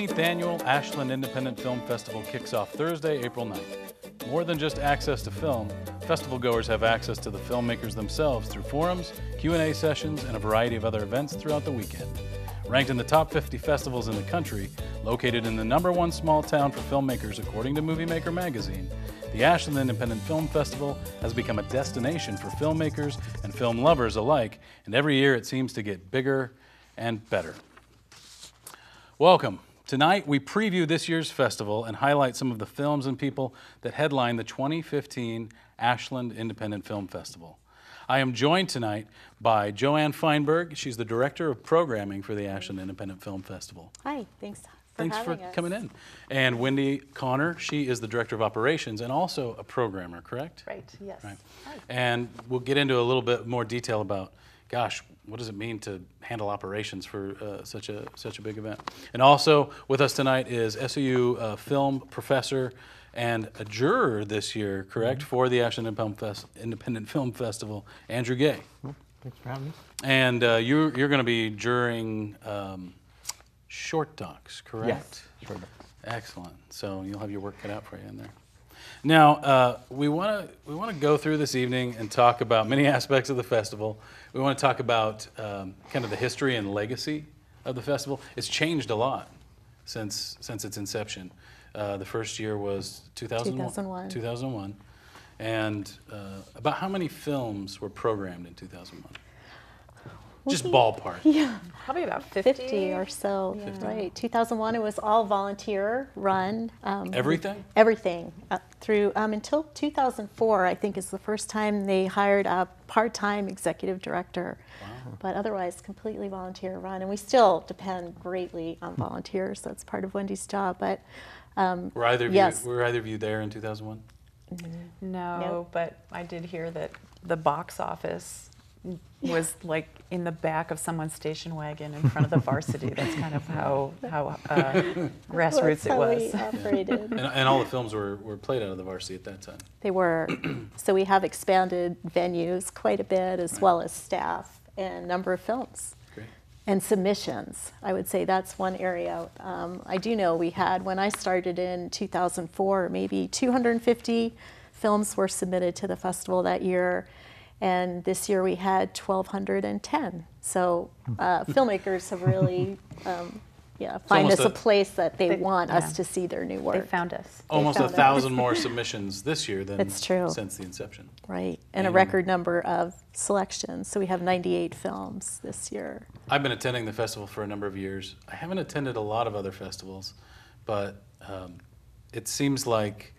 14th Annual Ashland Independent Film Festival kicks off Thursday, April 9th. More than just access to film, festival goers have access to the filmmakers themselves through forums, Q&A sessions, and a variety of other events throughout the weekend. Ranked in the top 50 festivals in the country, located in the #1 small town for filmmakers according to Movie Maker magazine, the Ashland Independent Film Festival has become a destination for filmmakers and film lovers alike, and every year it seems to get bigger and better. Welcome. Tonight we preview this year's festival and highlight some of the films and people that headline the 2015 Ashland Independent Film Festival. I am joined tonight by Joanne Feinberg. She's the Director of Programming for the Ashland Independent Film Festival. Hi, thanks for coming in. And Wendy Connor, she is the Director of Operations and also a programmer, correct? Right, yes. Right. Hi. And we'll get into a little bit more detail about, gosh, what does it mean to handle operations for such a big event? And also with us tonight is SUU film professor and a juror this year, correct, for the Ashland Independent Film Festival, Andrew Gay. Well, thanks for having me. And you're going to be juring short docs, correct? Yes, short docs. Excellent. So you'll have your work cut out for you in there. Now, we want to go through this evening and talk about many aspects of the festival. We want to talk about kind of the history and legacy of the festival. It's changed a lot since its inception. The first year was 2001. 2001. And about how many films were programmed in 2001? Just ballpark. Yeah. Probably about 50 or so, yeah. 50. Right. 2001, it was all volunteer run. Everything? Everything. Through until 2004, I think, is the first time they hired a part-time executive director. Wow. But otherwise, completely volunteer run. And we still depend greatly on volunteers. That's part of Wendy's job. But were either of you there in 2001? No, but I did hear that the box office was like in the back of someone's station wagon in front of the varsity. That's kind of how grassroots it was. That's how we operated. And all the films were played out of the varsity at that time. They were. So we have expanded venues quite a bit, as well as staff and number of films. Great. And submissions. I would say that's one area. I do know we had, when I started in 2004, maybe 250 films were submitted to the festival that year. And this year we had 1,210. So filmmakers have really, find us a place that they want us to see their new work. They found us. Almost 1,000 more submissions this year than It's true. since the inception. Right, and a record number of selections. So we have 98 films this year. I've been attending the festival for a number of years. I haven't attended a lot of other festivals, but it seems like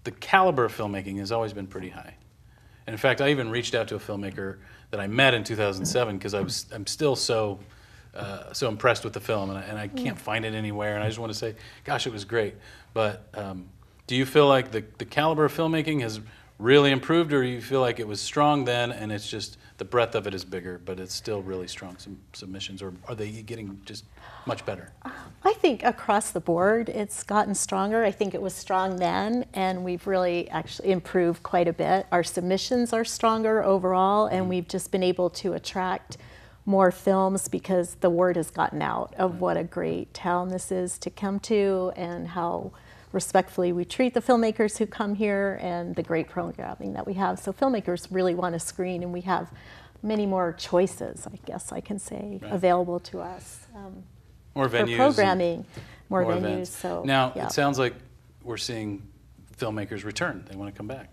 the caliber of filmmaking has always been pretty high. And in fact, I even reached out to a filmmaker that I met in 2007 because I'm still so impressed with the film, and I can't find it anywhere. And I just want to say, gosh, it was great. But do you feel like the caliber of filmmaking has really improved, or do you feel like it was strong then, and it's just the breadth of it is bigger, but it's still really strong submissions, or are they getting just much better? I think across the board it's gotten stronger. I think it was strong then, and we've really actually improved quite a bit. Our submissions are stronger overall, and we've just been able to attract more films because the word has gotten out of what a great town this is to come to, and how respectfully we treat the filmmakers who come here, and the great programming that we have. So filmmakers really want to screen, and we have many more choices, I guess I can say, available to us. More venues. For programming, more venues. Events. So now, it sounds like we're seeing filmmakers return. They want to come back.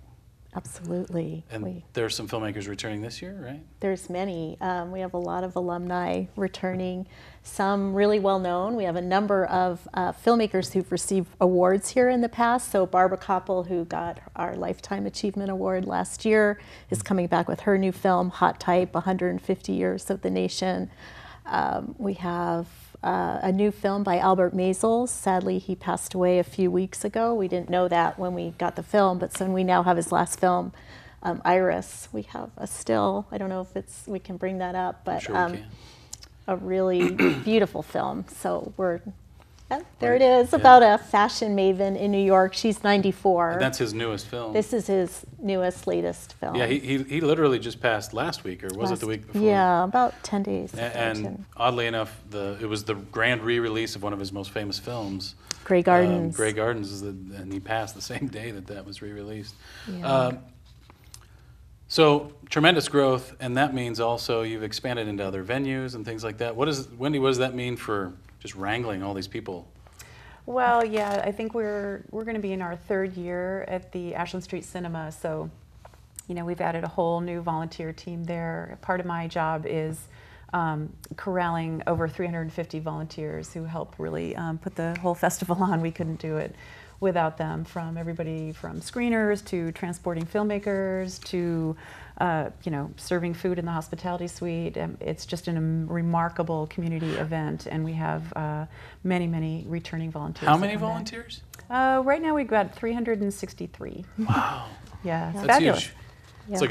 Absolutely. And there's some filmmakers returning this year, right? There's many. We have a lot of alumni returning, some really well known. We have a number of filmmakers who've received awards here in the past. So Barbara Koppel, who got our Lifetime Achievement Award last year, is coming back with her new film, Hot Type, 150 Years of the Nation. We have a new film by Albert Maysles. Sadly, he passed away a few weeks ago. We didn't know that when we got the film, but so we now have his last film, Iris. We have a still. I don't know if we can bring that up, but sure we can. A really beautiful film. So we're There it is, about a fashion maven in New York. She's 94. And that's his newest film. This is his latest film. Yeah, he literally just passed last week, or was it the week before? Yeah, about 10 days. And oddly enough, it was the grand re-release of one of his most famous films, Grey Gardens. Grey Gardens, and he passed the same day that was re-released. Yeah. So tremendous growth, and that means also you've expanded into other venues and things like that. Wendy, what does that mean for just wrangling all these people? Well, yeah, I think we're going to be in our third year at the Ashland Street Cinema, so we've added a whole new volunteer team there. Part of my job is corralling over 350 volunteers who help really put the whole festival on. We couldn't do it without them, from everybody from screeners to transporting filmmakers to serving food in the hospitality suite. It's just a remarkable community event, and we have many, many returning volunteers. How many volunteers? Right now we've got 363. Wow. Yeah, it's That's fabulous. huge. It's like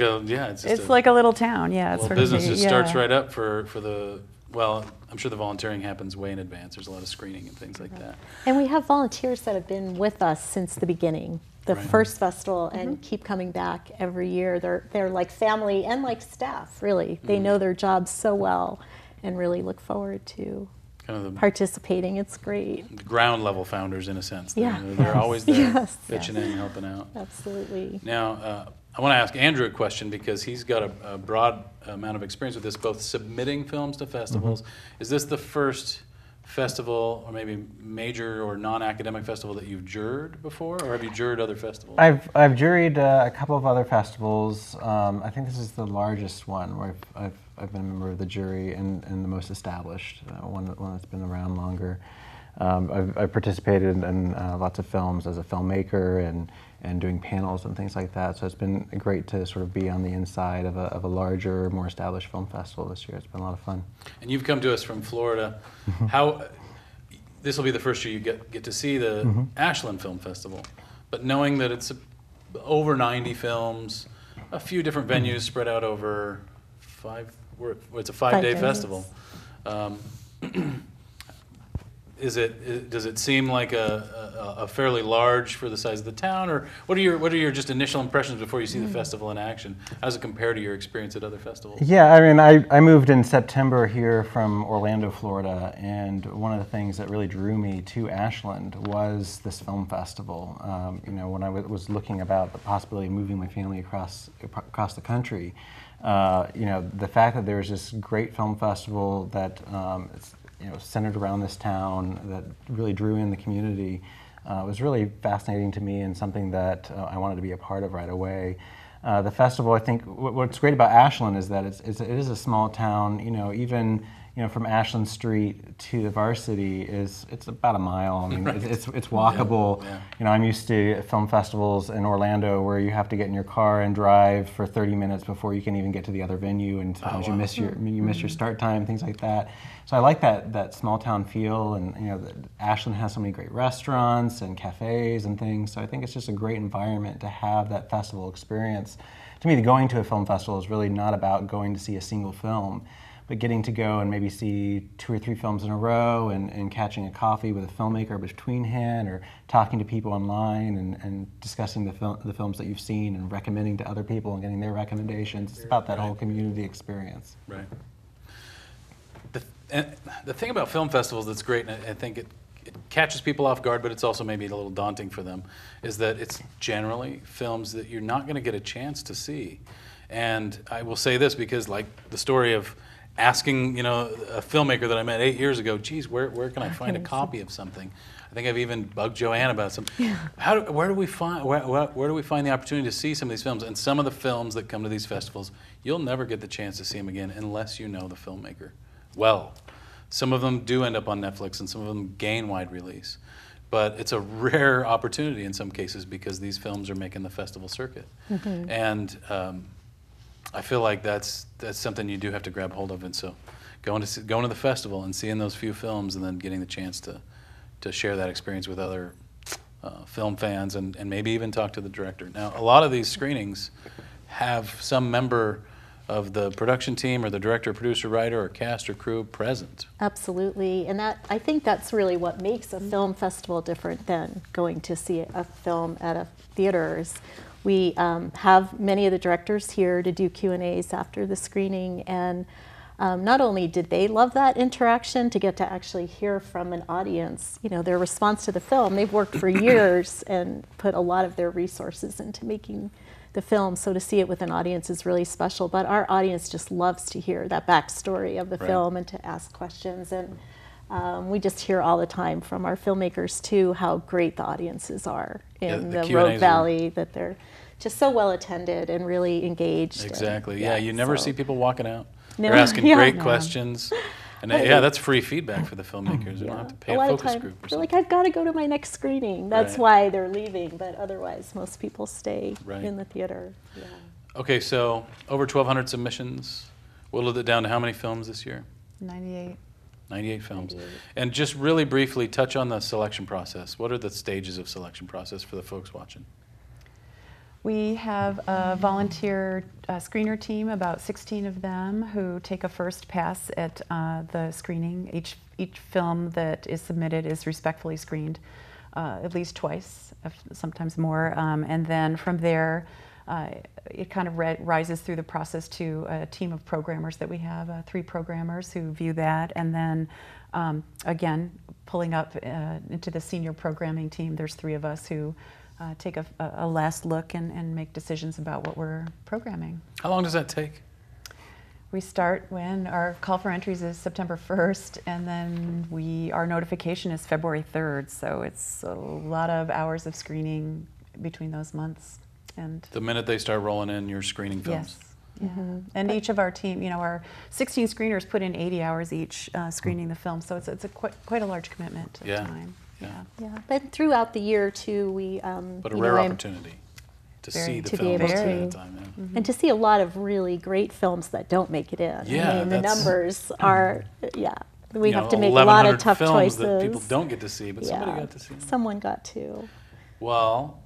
it's like a little town. Yeah, it's well, sort business of just starts right up for the. Well, I'm sure the volunteering happens way in advance. There's a lot of screening and things like that. And we have volunteers that have been with us since the beginning, the first festival, and keep coming back every year. They're like family and like staff, really. They know their jobs so well and really look forward to kind of participating. It's great. The ground level founders, in a sense. Yeah. They're always there, Yes. pitching in and helping out. Absolutely. Now, I want to ask Andrew a question, because he's got a broad amount of experience with this, both submitting films to festivals. Is this the first festival, or maybe major or non-academic festival, that you've juried before, or have you juried other festivals? I've juried a couple of other festivals. I think this is the largest one where I've been a member of the jury, and the most established, one that's been around longer. I've participated in lots of films as a filmmaker and doing panels and things like that. So it's been great to sort of be on the inside of a larger, more established film festival this year. It's been a lot of fun. And you've come to us from Florida. How this will be the first year you get to see the Ashland Film Festival, but knowing that it's over 90 films, a few different venues spread out over it's a 5-day festival. Does it seem like a fairly large for the size of the town, or what are your just initial impressions before you see the festival in action? How does it compare to your experience at other festivals? Yeah, I mean, I moved in September here from Orlando, Florida, and one of the things that really drew me to Ashland was this film festival. When I was looking about the possibility of moving my family across the country, the fact that there's this great film festival that it's centered around this town, that really drew in the community, was really fascinating to me, and something that I wanted to be a part of right away. The festival, I think, what's great about Ashland is that it is a small town. Even from Ashland Street to the Varsity it's about a mile. I mean, it's walkable. Yeah. I'm used to film festivals in Orlando where you have to get in your car and drive for 30 minutes before you can even get to the other venue, and sometimes you miss your start time, things like that. So I like that small town feel, and Ashland has so many great restaurants and cafes and things. So I think it's just a great environment to have that festival experience. To me, going to a film festival is really not about going to see a single film, but getting to go and maybe see 2 or 3 films in a row, and catching a coffee with a filmmaker between hand, or talking to people online and discussing the films that you've seen and recommending to other people and getting their recommendations. It's about that whole community experience. Right. The thing about film festivals that's great, and I think it catches people off guard, but it's also maybe a little daunting for them, is that it's generally films that you're not going to get a chance to see. And I will say this, because like the story of asking, a filmmaker that I met 8 years ago, geez, where can I find a copy of something? I think I've even bugged Joanne about something. Yeah. Where do we find the opportunity to see some of these films? And some of the films that come to these festivals, you'll never get the chance to see them again unless you know the filmmaker well. Some of them do end up on Netflix, and some of them gain wide release. But it's a rare opportunity in some cases, because these films are making the festival circuit. And I feel like that's something you do have to grab hold of. And so going to the festival and seeing those few films, and then getting the chance to share that experience with other film fans, and maybe even talk to the director. Now, a lot of these screenings have some member of the production team or the director, producer, writer, or cast or crew present. Absolutely, and I think that's really what makes a film festival different than going to see a film at a theaters. We have many of the directors here to do Q&As after the screening, and not only did they love that interaction to get to actually hear from an audience, you know, their response to the film. They've worked for years and put a lot of their resources into making the film, so to see it with an audience is really special. But our audience just loves to hear that backstory of the film and to ask questions. And we just hear all the time from our filmmakers too how great the audiences are in the Rogue Valley, that they're just so well attended and really engaged. Exactly. And, yeah, you never see people walking out. No, They're asking great questions. And yeah, that's free feedback for the filmmakers. You don't have to pay a focus group or they're something. like, I've got to go to my next screening. That's why they're leaving, but otherwise most people stay in the theater. Yeah. Okay, so over 1,200 submissions. Whittled it down to how many films this year? 98. 98 films. 98. And just really briefly touch on the selection process. What are the stages of selection process for the folks watching? We have a volunteer screener team, about 16 of them, who take a first pass at the screening. Each film that is submitted is respectfully screened at least twice, sometimes more. And then from there, it kind of rises through the process to a team of programmers that we have, 3 programmers who view that. And then, again, pulling up into the senior programming team, there's 3 of us who take a last look and make decisions about what we're programming. How long does that take? We start when our call for entries is September 1st, and then our notification is February 3rd, so it's a lot of hours of screening between those months. And the minute they start rolling in, you're screening films? Yes. Yeah. And each of our team, you know, our 16 screeners put in 80 hours each screening the film, so it's quite a large commitment of time. Yeah, but throughout the year too, we but a rare opportunity to see the films ahead of time. And to see a lot of really great films that don't make it in. Yeah, I mean, the numbers are we have to make a lot of tough films choices that people don't get to see, but somebody got to see them. Someone got to. Well,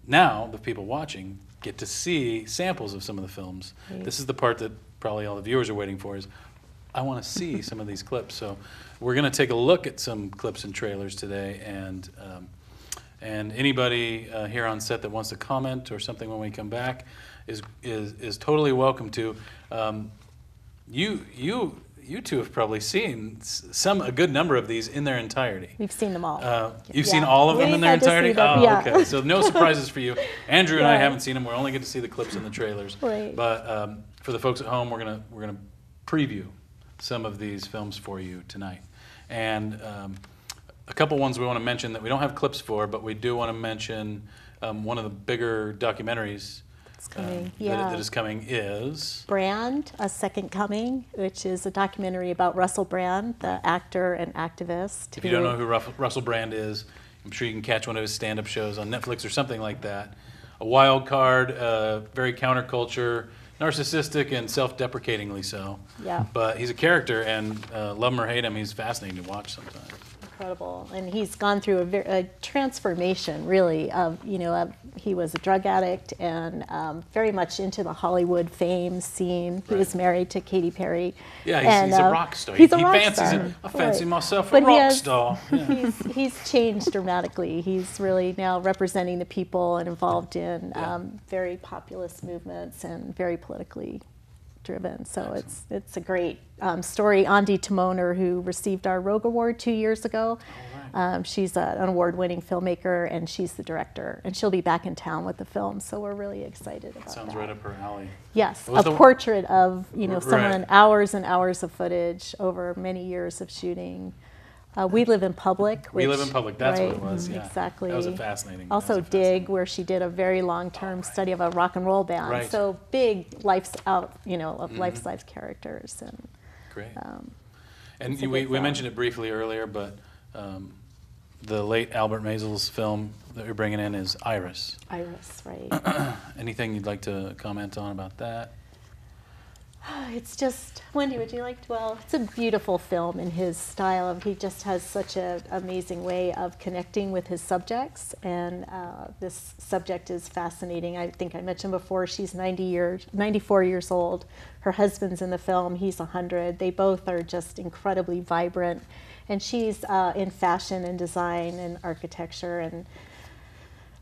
now the people watching get to see samples of some of the films. Right. This is the part that probably all the viewers are waiting for, is I want to see some of these clips. So we're going to take a look at some clips and trailers today, and anybody here on set that wants to comment or something when we come back is totally welcome to. You two have probably seen a good number of these in their entirety. We've seen them all. You've seen all of them in their entirety? Okay. So no surprises for you. Andrew and I haven't seen them. We only get to see the clips and the trailers. Right. But for the folks at home, we're gonna preview some of these films for you tonight. And a couple ones we want to mention that we don't have clips for, but we do want to mention one of the bigger documentaries that is coming is Brand, A Second Coming, which is a documentary about Russell Brand, the actor and activist. If you don't know who Russell Brand is, I'm sure you can catch one of his stand-up shows on Netflix or something like that. A wild card, very counterculture, narcissistic and self-deprecatingly so. Yeah. But he's a character, and love him or hate him, he's fascinating to watch sometimes. Incredible, and he's gone through a transformation, really. He was a drug addict and very much into the Hollywood fame scene. He was married to Katy Perry. Yeah, he's a rock star. He's a rock star. I fancy myself a rock star. Yeah. He's changed dramatically. He's really now representing the people and involved in very populist movements and very politically driven. So it's a great story. Andi Timoner, who received our Rogue Award 2 years ago. She's an award-winning filmmaker, and she's the director. And she'll be back in town with the film, so we're really excited about that. Sounds right up her alley. Yes, a portrait of someone, hours and hours of footage over many years of shooting. We Live in Public. We Live in Public, that's what it was, yeah. Exactly. That was a fascinating. Also Dig, where she did a very long-term study of a rock and roll band. Right. So big life's out, of life-size characters. And, great. And we mentioned it briefly earlier, but the late Albert Maysles' film that you're bringing in is Iris. Iris, right. Anything you'd like to comment on about that? It's just, Wendy, would you like to, well, it's a beautiful film in his style. He just has such an amazing way of connecting with his subjects, and this subject is fascinating. I think I mentioned before, she's 94 years old. Her husband's in the film, he's 100. They both are just incredibly vibrant, and she's in fashion and design and architecture, and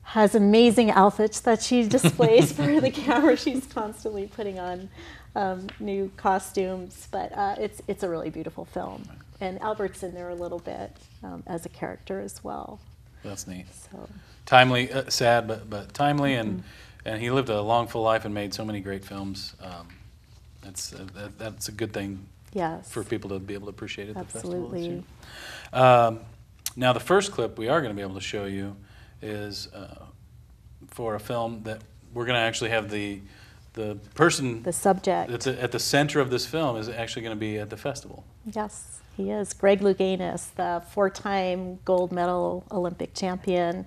has amazing outfits that she displays for the camera. She's constantly putting on new costumes, but it's a really beautiful film. And Albert's in there a little bit as a character as well. That's neat. So. Timely, sad, but timely, and he lived a long, full life and made so many great films. That's a good thing. Yes. For people to be able to appreciate it at the festival. Absolutely. Now, the first clip we are going to be able to show you is for a film that we're going to actually have the person, the subject that's at the center of this film is actually going to be at the festival. Yes, he is. Greg Louganis, the 4-time gold medal Olympic champion,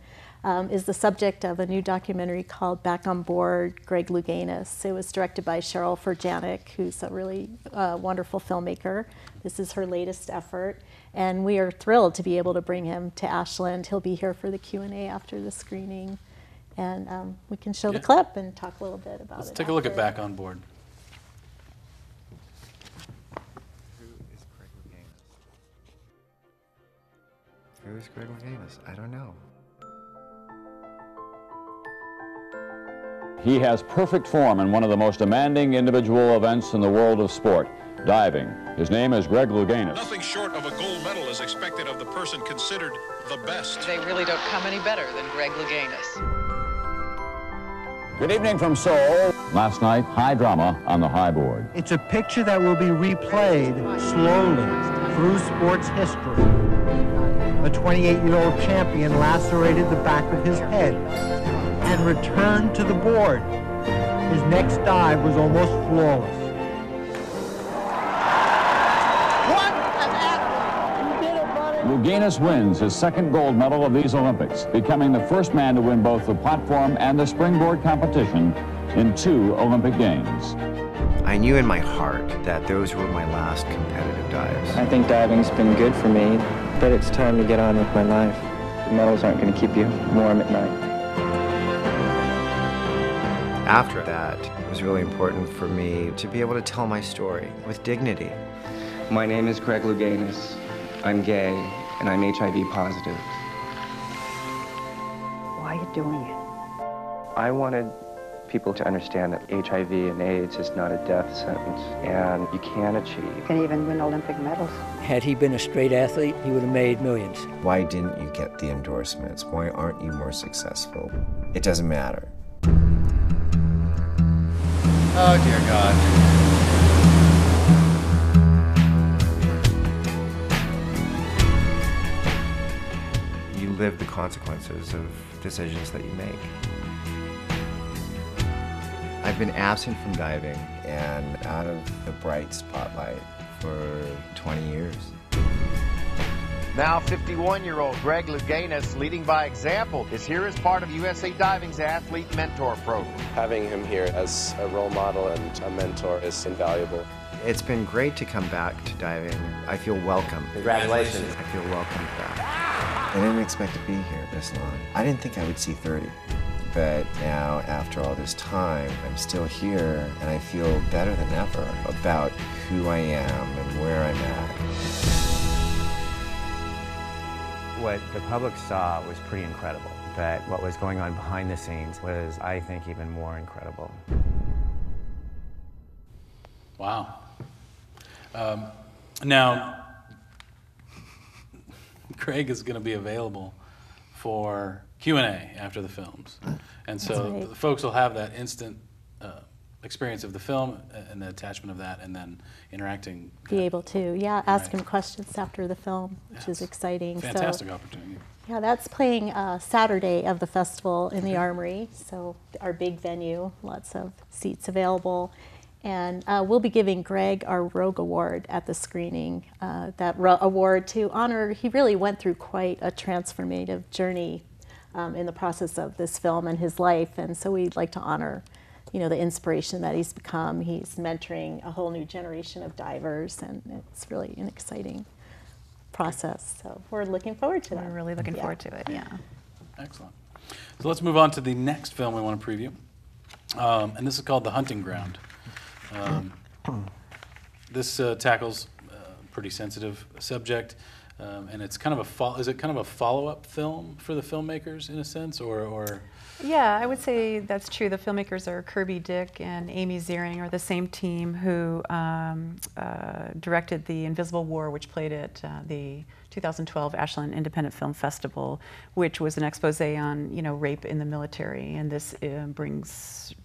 is the subject of a new documentary called Back on Board, Greg Louganis. It was directed by Cheryl Furjanic, who's a really wonderful filmmaker. This is her latest effort, and we are thrilled to be able to bring him to Ashland. He'll be here for the Q&A after the screening, and we can show the clip and talk a little bit about it. Let's take a look at Back on Board. Who is Greg Louganis? I don't know. He has perfect form in one of the most demanding individual events in the world of sport, diving. His name is Greg Louganis. Nothing short of a gold medal is expected of the person considered the best. They really don't come any better than Greg Louganis. Good evening from Seoul. Last night, high drama on the high board. It's a picture that will be replayed slowly through sports history. A 28-year-old champion lacerated the back of his head and returned to the board. His next dive was almost flawless. Louganis wins his second gold medal of these Olympics, becoming the first man to win both the platform and the springboard competition in 2 Olympic Games. I knew in my heart that those were my last competitive dives. I think diving's been good for me, but it's time to get on with my life. The medals aren't going to keep you warm at night. After that, it was really important for me to be able to tell my story with dignity. My name is Greg Louganis. I'm gay, and I'm HIV positive. Why are you doing it? I wanted people to understand that HIV and AIDS is not a death sentence, and you can achieve. You can even win Olympic medals. Had he been a straight athlete, he would have made millions. Why didn't you get the endorsements? Why aren't you more successful? It doesn't matter. Oh, dear God. You live the consequences of decisions that you make. I've been absent from diving and out of the bright spotlight for 20 years. Now 51-year-old Greg Louganis, leading by example, is here as part of USA Diving's Athlete Mentor Program. Having him here as a role model and a mentor is invaluable. It's been great to come back to diving. I feel welcome. Congratulations. I feel welcome back. I didn't expect to be here this long. I didn't think I would see 30. But now, after all this time, I'm still here, and I feel better than ever about who I am and where I'm at. What the public saw was pretty incredible, but what was going on behind the scenes was, I think, even more incredible. Wow. Now, Greg is going to be available for Q&A after the films. And so right. the folks will have that instant experience of the film and the attachment of that, and then interacting. Be able to, yeah, ask him questions after the film, which is exciting. Fantastic opportunity. Yeah, that's playing Saturday of the festival in the Armory, so our big venue, lots of seats available. And we'll be giving Greg our Rogue Award at the screening. That award to honor, he really went through quite a transformative journey in the process of this film and his life, and so we'd like to honor you know, the inspiration that he's become. He's mentoring a whole new generation of divers, and it's really an exciting process. So we're looking forward to that. We're really looking forward to it, yeah. Excellent. So let's move on to the next film we want to preview. And this is called The Hunting Ground. This tackles a pretty sensitive subject, and it's kind of is it kind of a follow-up film for the filmmakers in a sense, or? Yeah, I would say that's true. The filmmakers are Kirby Dick and Amy Ziering, are the same team who directed The Invisible War, which played at the 2012 Ashland Independent Film Festival, which was an expose on, you know, rape in the military, and this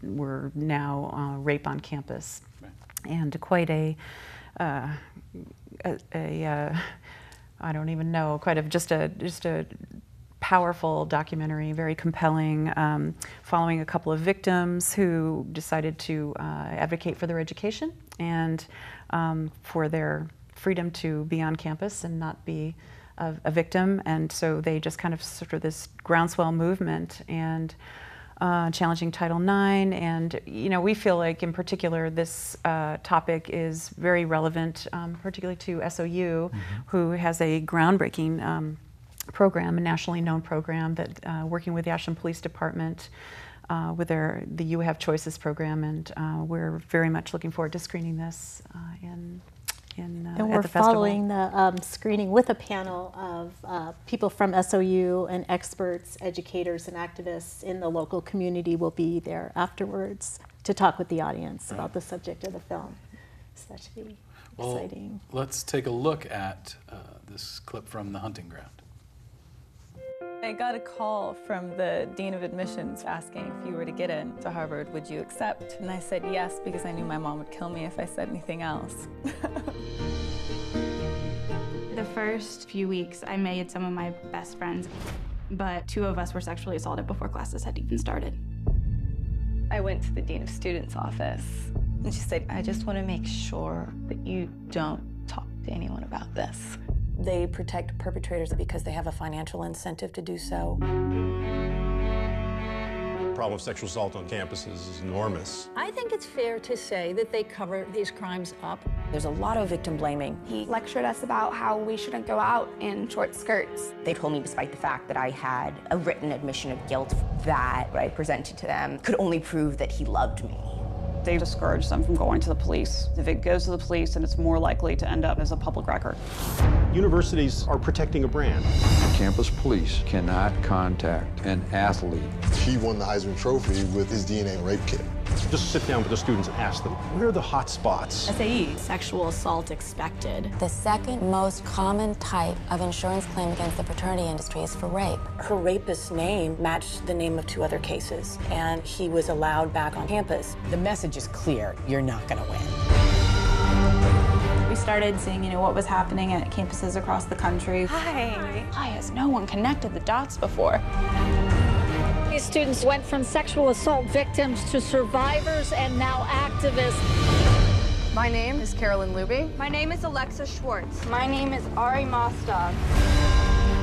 we're now rape on campus, right. And quite I don't even know, just a powerful documentary, very compelling, following a couple of victims who decided to advocate for their education and for their freedom to be on campus and not be a victim. And so they just kind of sort of this groundswell movement and challenging Title IX. And, you know, we feel like in particular this topic is very relevant, particularly to SOU, who has a groundbreaking program, a nationally known program that working with the Ashland Police Department with the You Have Choices program, and we're very much looking forward to screening this and we're at the following the screening with a panel of people from SOU and experts, educators, and activists in the local community will be there afterwards to talk with the audience about the subject of the film. So that should be exciting. Let's take a look at this clip from The Hunting Ground. I got a call from the Dean of Admissions asking if you were to get into Harvard, would you accept? And I said yes, because I knew my mom would kill me if I said anything else. The first few weeks, I made some of my best friends, but 2 of us were sexually assaulted before classes had even started. I went to the Dean of Students' office, and she said, I just want to make sure that you don't talk to anyone about this. They protect perpetrators because they have a financial incentive to do so. The problem of sexual assault on campuses is enormous. I think it's fair to say that they cover these crimes up. There's a lot of victim blaming. He lectured us about how we shouldn't go out in short skirts. They told me, despite the fact that I had a written admission of guilt, that what I presented to them could only prove that he loved me. They discourage them from going to the police. If it goes to the police, then it's more likely to end up as a public record. Universities are protecting a brand. Campus police cannot contact an athlete. He won the Heisman Trophy with his DNA rape kit. Just sit down with the students and ask them, where are the hot spots? SAE, sexual assault expected. The second most common type of insurance claim against the fraternity industry is for rape. Her rapist's name matched the name of 2 other cases, and he was allowed back on campus. The message is clear, you're not gonna win. We started seeing, you know, what was happening at campuses across the country. Hi. Why has no one connected the dots before? These students went from sexual assault victims to survivors and now activists. My name is Carolyn Luby. My name is Alexa Schwartz. My name is Ari Mostov.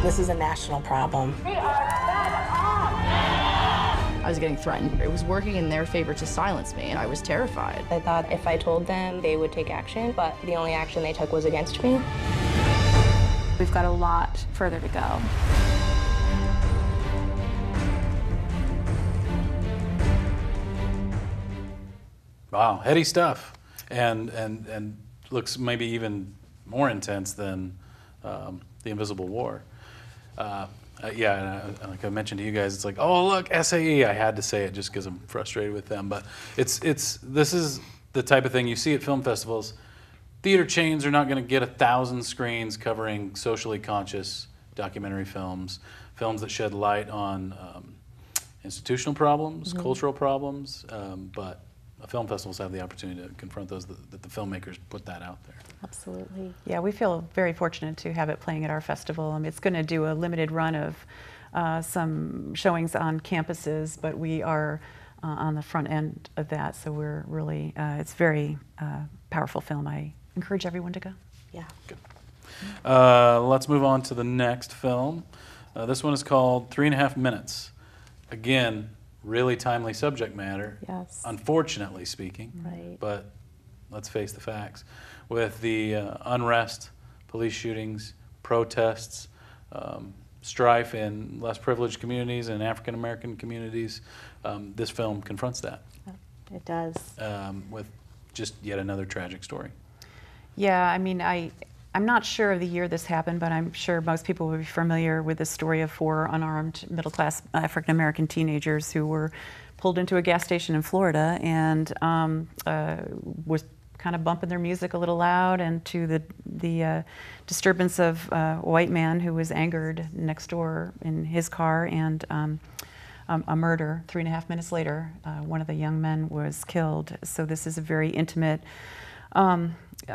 This is a national problem. We are fed up! I was getting threatened. It was working in their favor to silence me, and I was terrified. I thought if I told them, they would take action, but the only action they took was against me. We've got a lot further to go. Wow, heady stuff, and looks maybe even more intense than The Invisible War. Yeah, and like I mentioned to you guys, it's like, oh look, SAE. I had to say it just because I'm frustrated with them, but this is the type of thing you see at film festivals. Theater chains are not going to get 1,000 screens covering socially conscious documentary films, films that shed light on institutional problems, cultural problems, but film festivals have the opportunity to confront those, that the filmmakers put that out there. Absolutely. Yeah, we feel very fortunate to have it playing at our festival. It's going to do a limited run of some showings on campuses, but we are on the front end of that, so we're really, it's very powerful film. I encourage everyone to go. Yeah. Good. Let's move on to the next film. This one is called 3.5 Minutes. Again, really timely subject matter. Yes. Unfortunately speaking. Right. But let's face the facts. With the unrest, police shootings, protests, strife in less privileged communities and African American communities, this film confronts that. It does. With just yet another tragic story. Yeah, I mean, I'm not sure of the year this happened, but I'm sure most people will be familiar with the story of 4 unarmed middle-class African American teenagers who were pulled into a gas station in Florida and was kind of bumping their music a little loud, and to the disturbance of a white man who was angered next door in his car, and a murder. 3.5 minutes later, one of the young men was killed. So this is a very intimate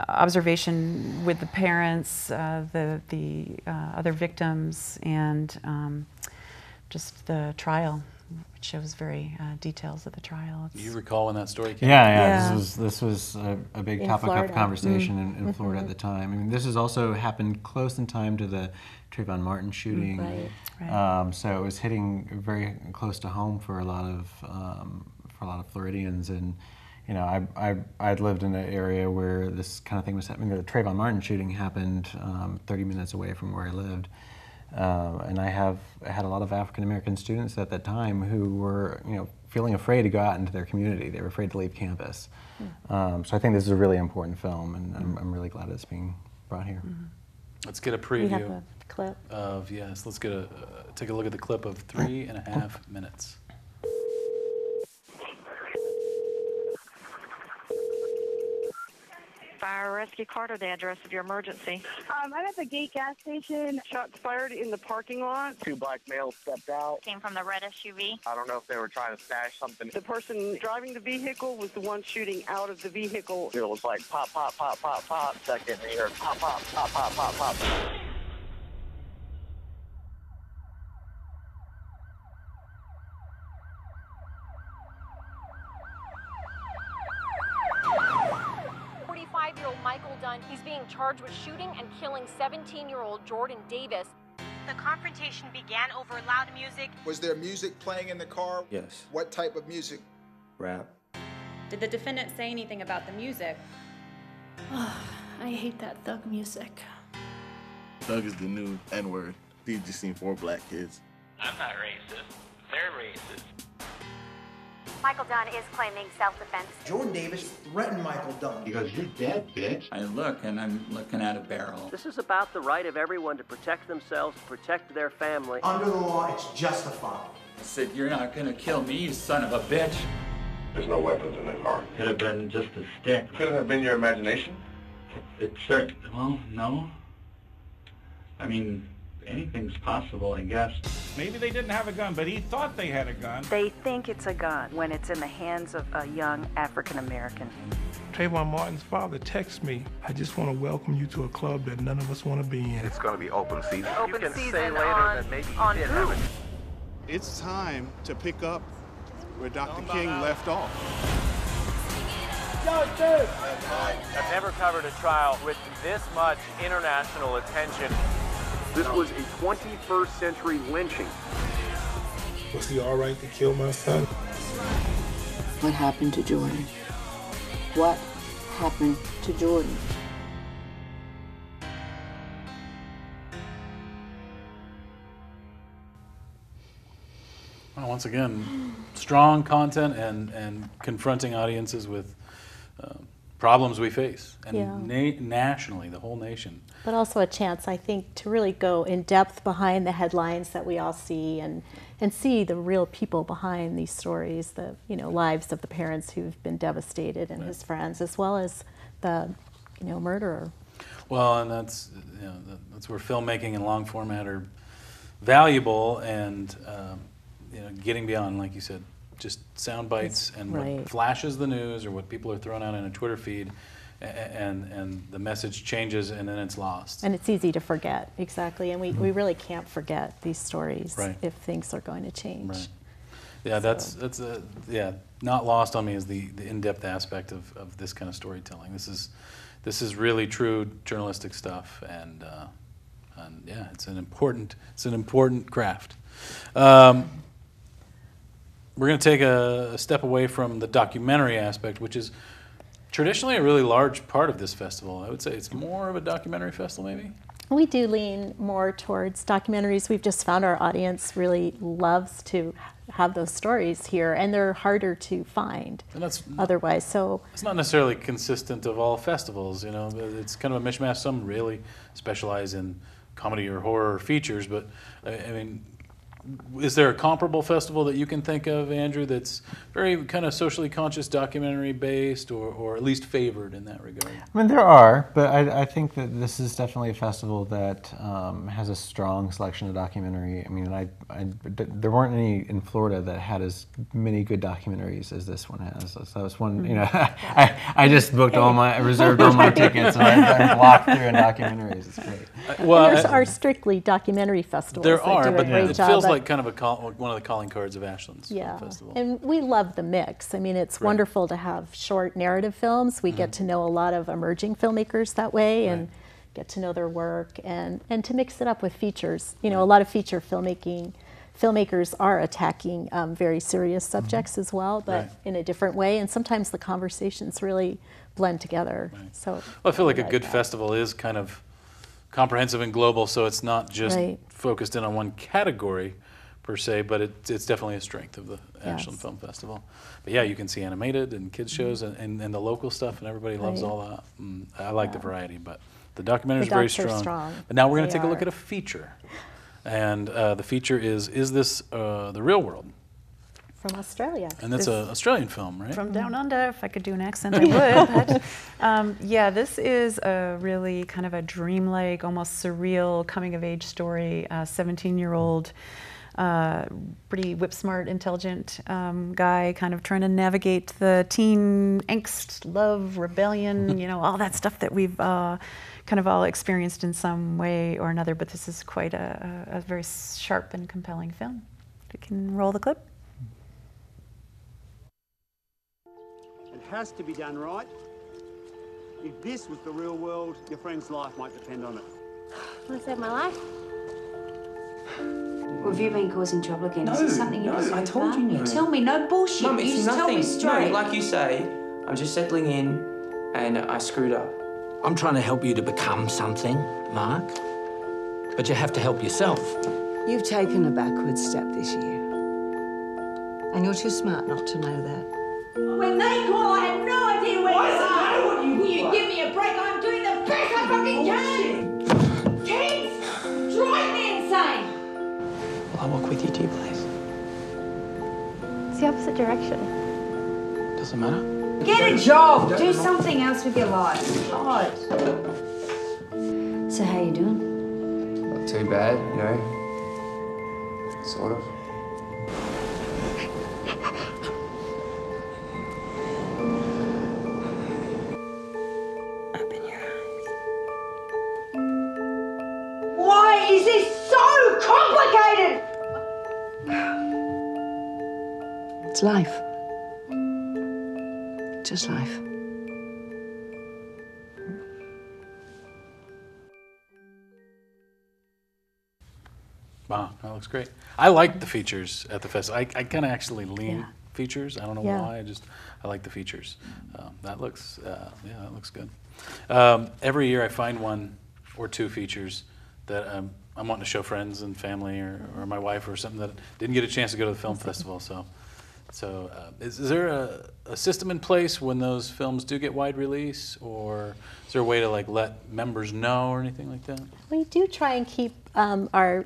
observation with the parents, the other victims, and just the trial, which shows very details of the trial. Do you recall when that story came? Yeah. This was a big In topic Florida. of conversation in Florida at the time. I mean, this has also happened close in time to the Trayvon Martin shooting. Right. So it was hitting very close to home for a lot of Floridians, and you know, I'd lived in an area where this kind of thing was happening. The Trayvon Martin shooting happened 30 minutes away from where I lived. And I had a lot of African American students at that time who were, you know, feeling afraid to go out into their community. They were afraid to leave campus. So I think this is a really important film, and I'm really glad it's being brought here. Let's get a preview. We have a clip. Let's get take a look at the clip of 3.5 minutes. Fire rescue Carter, the address of your emergency. I'm at the gate gas station. Shots fired in the parking lot. 2 black males stepped out. Came from the red SUV. I don't know if they were trying to stash something. The person driving the vehicle was the one shooting out of the vehicle. It was like pop, pop, pop, pop, pop. Second, we heard pop, pop, pop, pop, pop, pop. Michael Dunn. He's being charged with shooting and killing 17-year-old Jordan Davis. The confrontation began over loud music. Was there music playing in the car? Yes. What type of music? Rap. Did the defendant say anything about the music? I hate that thug music. Thug is the new N-word. He's just seen 4 black kids. I'm not racist. They're racist. Michael Dunn is claiming self-defense. Jordan Davis threatened Michael Dunn. He goes, "You're dead, bitch." I look, and I'm looking at a barrel. This is about the right of everyone to protect themselves, protect their family. Under the law, it's justified. I said, "You're not gonna kill me, you son of a bitch." There's no weapons in that car. Could have been just a stick. Could it have been your imagination? It's certain. Well, no. I mean, anything's possible, I guess. Maybe they didn't have a gun, but he thought they had a gun. They think it's a gun when it's in the hands of a young African American. Trayvon Martin's father texts me, "I just want to welcome you to a club that none of us want to be in." It's going to be open season. Open you can season say later on, that maybe on you did who? have it. It's time to pick up where Dr. King left off. I've never covered a trial with this much international attention. This was a 21st century lynching. Was he all right to kill my son? What happened to Jordan? What happened to Jordan? Well, once again, strong content and confronting audiences with problems we face, and nationally, the whole nation. But also a chance, I think, to really go in depth behind the headlines that we all see, and see the real people behind these stories, the lives of the parents who've been devastated and his friends, as well as the murderer. Well, and that's where filmmaking and long format are valuable, and getting beyond, like you said, just sound bites and what flashes the news or what people are throwing out in a Twitter feed, and the message changes and then it's lost. And it's easy to forget, exactly. And we really can't forget these stories if things are going to change. Right. Yeah, that's not lost on me is the in-depth aspect of this kind of storytelling. This is really true journalistic stuff, and yeah, it's an important craft. we're going to take a step away from the documentary aspect, which is traditionally a really large part of this festival. I would say it's more of a documentary festival, maybe? We do lean more towards documentaries. We've just found our audience really loves to have those stories here, and they're harder to find otherwise. So it's not necessarily consistent of all festivals, you know. It's kind of a mishmash. Some really specialize in comedy or horror or features, but I mean, is there a comparable festival that you can think of, Andrew, that's very kind of socially conscious, documentary based, or at least favored in that regard? I mean, there are, but I think that this is definitely a festival that has a strong selection of documentary. I mean, there weren't any in Florida that had as many good documentaries as this one has. So that was one, you know, I just booked I reserved all my tickets, and I'm blocked through in documentaries. It's great. Well, there are strictly documentary festivals. There are, that do but a great it job, feels like kind of one of the calling cards of Ashland's Film Festival. And we love the mix. I mean, it's wonderful to have short narrative films. We get to know a lot of emerging filmmakers that way and get to know their work, and to mix it up with features. You know, a lot of feature filmmakers are attacking very serious subjects as well, but in a different way, and sometimes the conversations really blend together. So well, I feel like a good festival is kind of comprehensive and global, so it's not just focused in on one category per se, but it's definitely a strength of the Ashland Film Festival. But yeah, you can see animated and kids shows and the local stuff, and everybody loves all that. I like the variety, but the documentary is very strong. But now we're going to take a look at a feature, and the feature is this the real world? From Australia. And that's an Australian film, right? From Down Under. If I could do an accent, I would. But, yeah, this is a really kind of a dreamlike, almost surreal coming-of-age story. 17-year-old, pretty whip-smart, intelligent guy, kind of trying to navigate the teen angst, love, rebellion, you know, all that stuff that we've kind of all experienced in some way or another. But this is quite a very sharp and compelling film. We can roll the clip. It has to be done right. If this was the real world, your friend's life might depend on it. Want to save my life? Well, have you been causing trouble again? Is it something you I told you no. Tell me, no bullshit. Mum, it's you just nothing. tell me straight. No, like you say, I'm just settling in and I screwed up. I'm trying to help you to become something, Mark. But you have to help yourself. You've taken a backward step this year. And you're too smart not to know that. When they call, I have no idea where you are. Will you give me a break? I'm doing the best I fucking can. Kids, drive me insane. Will I walk with you to your place? It's the opposite direction. Doesn't matter. Get a job. Do something else with your life. God. So how you doing? Not too bad, you know. Sort of. Why is this so complicated? It's life. Just life. Wow, that looks great. I like the features at the festival. I kind of actually lean features. I don't know why. I like the features. That looks that looks good. Every year I find one or two features that I'm wanting to show friends and family or my wife or something that didn't get a chance to go to the film festival. So is there a system in place when those films do get wide release, or is there a way to like let members know or anything like that? We do try and keep our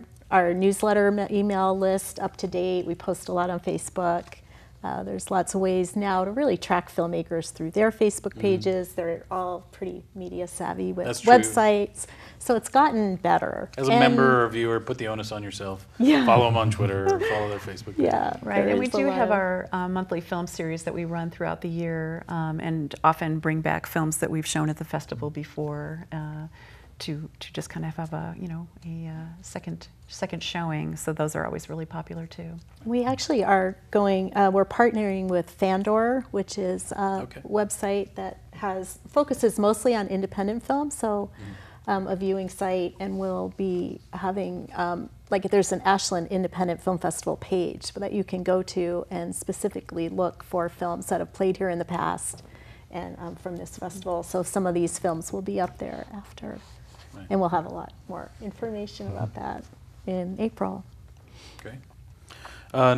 newsletter email list up to date. We post a lot on Facebook. There's lots of ways now to really track filmmakers through their Facebook pages. They're all pretty media savvy with websites. So it's gotten better. As a member or viewer, put the onus on yourself. Follow them on Twitter or follow their Facebook page. Right. And we do have our monthly film series that we run throughout the year, and often bring back films that we've shown at the festival before to just kind of have a second showing. So those are always really popular too. We actually are going. We're partnering with Feinberg, which is a website that focuses mostly on independent film. So a viewing site, and we'll be having, like there's an Ashland Independent Film Festival page that you can go to and specifically look for films that have played here in the past and from this festival. So some of these films will be up there after. Right. And we'll have a lot more information about that in April. Great.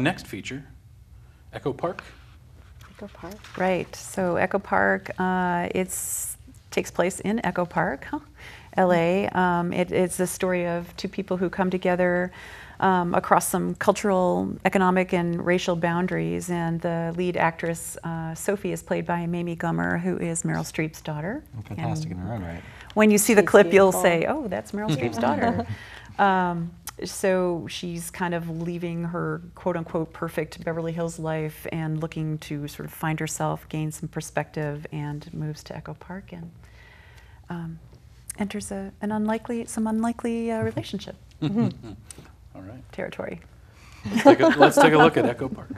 Next feature, Echo Park. Echo Park. Right. So Echo Park, takes place in Echo Park, LA. It's the story of two people who come together across some cultural, economic, and racial boundaries. And the lead actress, Sophie, is played by Mamie Gummer, who is Meryl Streep's daughter. Fantastic in her own right. When you see the clip, beautiful. you'll say, "Oh, that's Meryl Streep's daughter." So she's kind of leaving her quote-unquote perfect Beverly Hills life and looking to sort of find herself, gain some perspective, and moves to Echo Park and enters some unlikely relationship. All right. Territory. Let's take a look at Echo Park.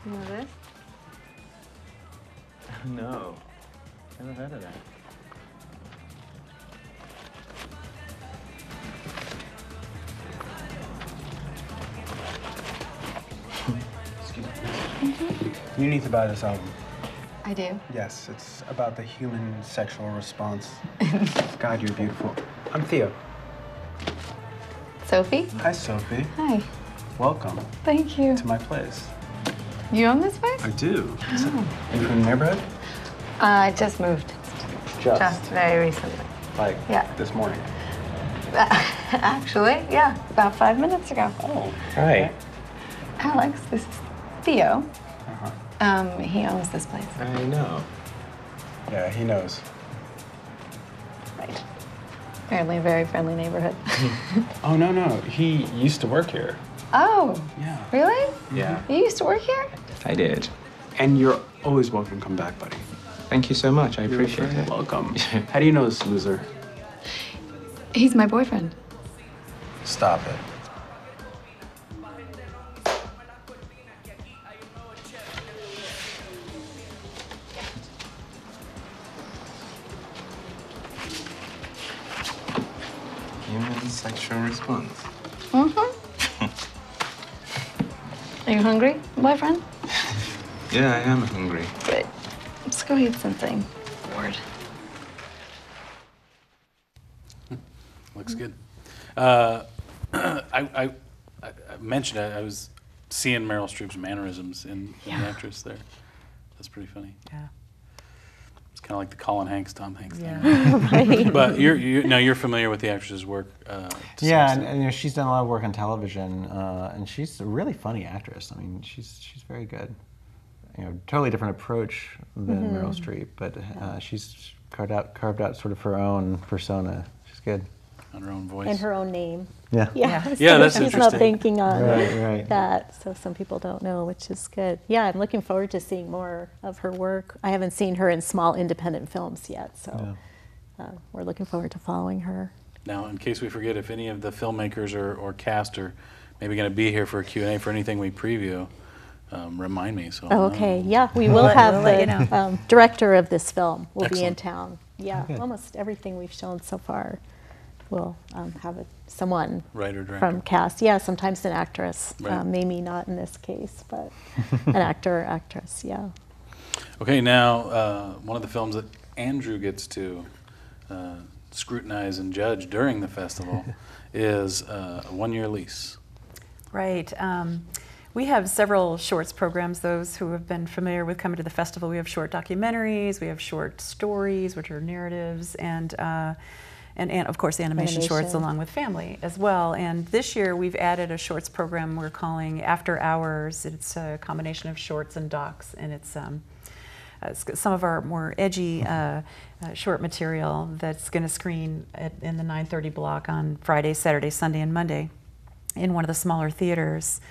You know this? No, never heard of that. Excuse me. You need to buy this album. I do. Yes, it's about the human sexual response. God, you're beautiful. I'm Theo. Sophie? Hi, Sophie. Hi. Welcome. Thank you. To my place. You own this place? I do. Oh. Are you from the neighborhood? I just moved. Just very recently. Like Yeah. this morning? Actually, yeah, about 5 minutes ago. Oh, hi. Alex, this is Theo. Uh-huh. He owns this place. I know. Yeah, he knows. Right. Apparently a very friendly neighborhood. Oh, no. He used to work here. Oh. Yeah. Really? Yeah. You used to work here? I did. And you're always welcome to come back, buddy. Thank you so much. I You're appreciate very it. welcome. How do you know this loser? He's my boyfriend. Stop it. Human sexual response. Mm-hmm. Are you hungry, boyfriend? Yeah, I am hungry. Great. Let's go eat something. Bored. Looks good. I mentioned I was seeing Meryl Streep's mannerisms in the actress there. That's pretty funny. Yeah. It's kind of like the Colin Hanks, Tom Hanks thing. Yeah. Right. But you're familiar with the actress's work. Yeah, and you know, she's done a lot of work on television, and she's a really funny actress. I mean, she's very good. You know, totally different approach than Meryl Streep, but she's carved out sort of her own persona. She's good. On her own voice. And her own name. Yeah. Yeah, Yeah, so that's she's interesting. not banking on Right. that, so some people don't know, which is good. Yeah, I'm looking forward to seeing more of her work. I haven't seen her in small independent films yet, so we're looking forward to following her. Now, in case we forget, if any of the filmmakers or cast are maybe going to be here for a Q&A for anything we preview, remind me. So Oh, okay, yeah, we will have the director of this film will be in Excellent. town. Yeah, good. almost everything we've shown so far will have someone Writer, director. from cast. Yeah, sometimes an actress, Right. maybe not in this case, but an actor or actress, yeah. Okay, now one of the films that Andrew gets to scrutinize and judge during the festival is A 1-Year Lease. Right. We have several shorts programs. Those who have been familiar with coming to the festival, we have short documentaries, we have short stories, which are narratives, and of course animation shorts along with family as well. And this year we've added a shorts program we're calling After Hours. It's a combination of shorts and docs, and it's some of our more edgy short material that's going to screen in the 9:30 block on Friday, Saturday, Sunday, and Monday in one of the smaller theaters.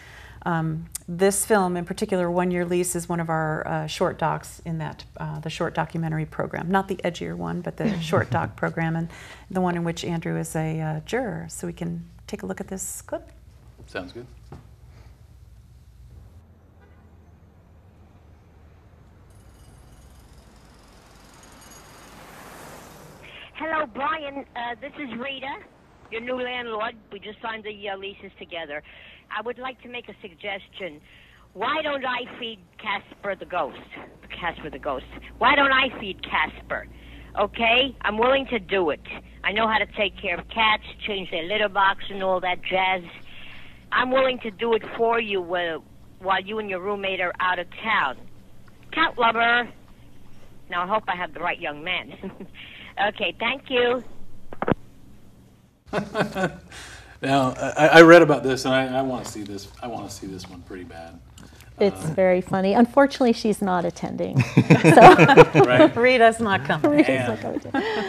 This film in particular, 1-Year Lease, is one of our short docs in that, the short documentary program. Not the edgier one, but the short doc program, and the one in which Andrew is a juror. So we can take a look at this clip. Sounds good. Hello, Brian. This is Rita, your new landlord. We just signed the leases together. I would like to make a suggestion. Why don't I feed Casper the ghost? Casper the ghost. Why don't I feed Casper? Okay? I'm willing to do it. I know how to take care of cats, change their litter box and all that jazz. I'm willing to do it for you while you and your roommate are out of town. Cat lover. Now, I hope I have the right young man. Okay, thank you. Now, I read about this, and I want to see this. I want to see this one pretty bad. It's very funny. Unfortunately, she's not attending. Right. Rita's not coming. Rita's not coming.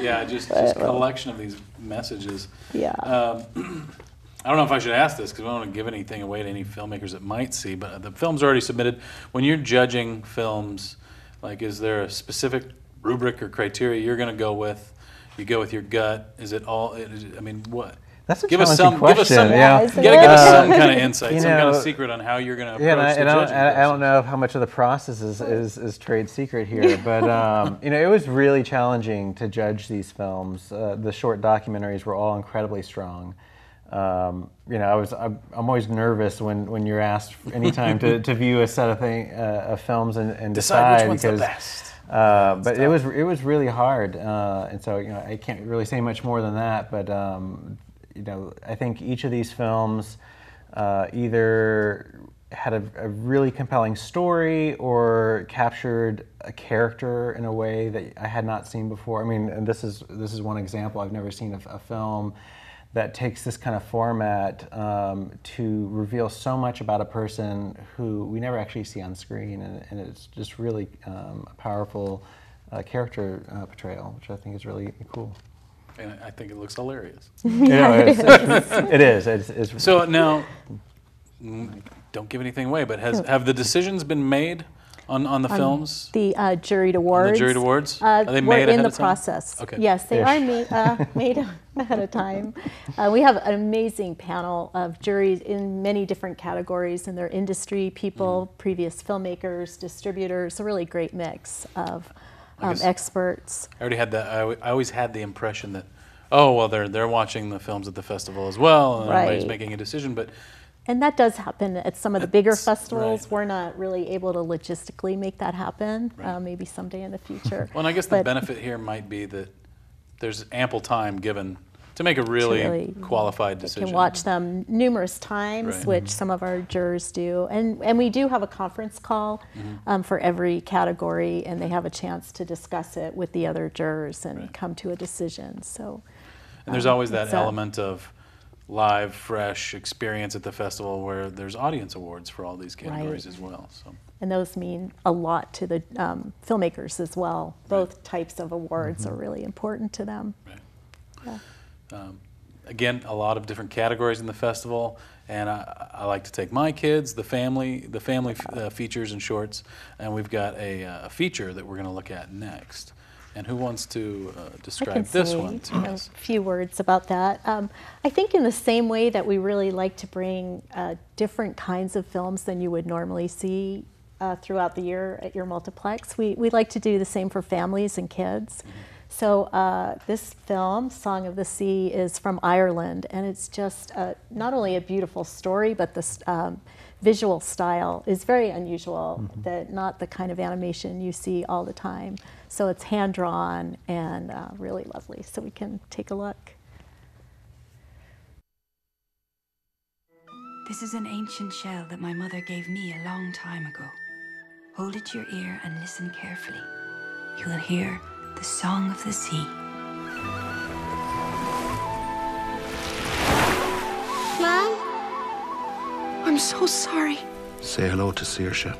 Yeah, just a collection of these messages. Yeah. I don't know if I should ask this because I don't want to give anything away to any filmmakers that might see, but the film's already submitted. When you're judging films, like, is there a specific rubric or criteria you're going to go with? You go with your gut. Is it all? I mean, what? That's a give us challenging some. question. Give us some. Yeah. You gotta give us some kind of insight, You some kind know, of secret on how you're going to approach Yeah, the judging process. I don't know how much of the process is trade secret here, but you know, it was really challenging to judge these films. The short documentaries were all incredibly strong. You know, I'm always nervous when you're asked anytime to view a set of films and decide which one's because. The best. But it was really hard, and so you know I can't really say much more than that. But you know, I think each of these films either had a really compelling story or captured a character in a way that I had not seen before. I mean, and this is one example. I've never seen a film that takes this kind of format to reveal so much about a person who we never actually see on screen, and it's just really a powerful character portrayal, which I think is really cool. And I think it looks hilarious. You know, it is. It's so now, don't give anything away, but have the decisions been made on the films? The juried awards. On the juried awards? Are they made we're in ahead the of time? process. Okay. Yes, they are made ahead of time. We have an amazing panel of juries in many different categories, and they're industry people, previous filmmakers, distributors, a really great mix of experts. I already had that. I always had the impression that, oh, well, they're watching the films at the festival as well, and everybody's making a decision, but. And that does happen at some of the bigger festivals. We're not really able to logistically make that happen. Maybe someday in the future. Well, and I guess the benefit here might be that there's ample time given to make a really qualified decision. You can watch them numerous times, which some of our jurors do. And we do have a conference call for every category, and they have a chance to discuss it with the other jurors and come to a decision. So, and there's always that element of live, fresh experience at the festival where there's audience awards for all these categories as well. So. And those mean a lot to the filmmakers as well. Both types of awards are really important to them. Right. Yeah. Again, a lot of different categories in the festival, and I like to take my kids, the family features and shorts, and we've got a feature that we're going to look at next. And who wants to describe this one to us? A few words about that. I think in the same way that we really like to bring different kinds of films than you would normally see throughout the year at your multiplex, we like to do the same for families and kids. So this film, Song of the Sea, is from Ireland, and it's just not only a beautiful story, but the visual style is very unusual, not the kind of animation you see all the time. So it's hand-drawn and really lovely, so we can take a look. This is an ancient shell that my mother gave me a long time ago. Hold it to your ear and listen carefully. You will hear the song of the sea. Mom? I'm so sorry. Say hello to Saoirse.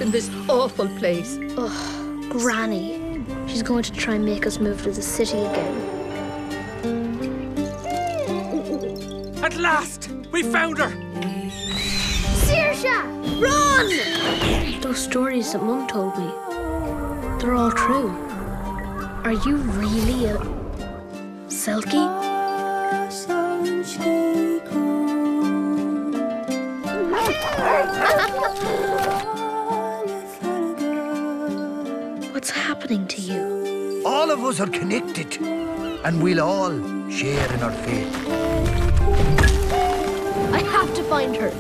In this awful place. Ugh, Granny. She's going to try and make us move to the city again. At last! We found her! Saoirse! Run! Those stories that Mum told me, they're all true. Are you really a Selkie? What's happening to you? All of us are connected, and we'll all share in our fate. I have to find her.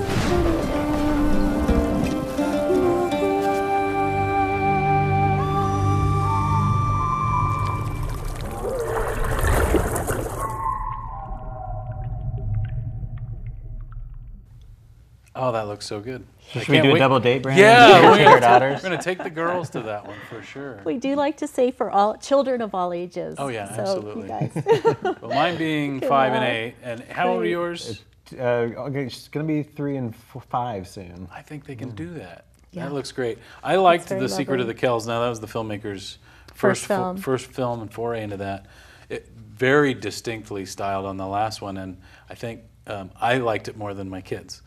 Oh, that looks so good. Should we do a double date, Brandon? Yeah, Our daughters. We're going to take the girls to that one for sure. We do like to say for all children of all ages. Oh yeah, so absolutely. You guys. Well, mine being 5 and 8, and how old are yours? It's going to be 3 and 5 soon. I think they can do that. Yeah. That looks great. I liked very The Secret of lovely. the Kells. Now, that was the filmmakers' First film. first film and foray into that. Very distinctly styled on the last one, and I think I liked it more than my kids,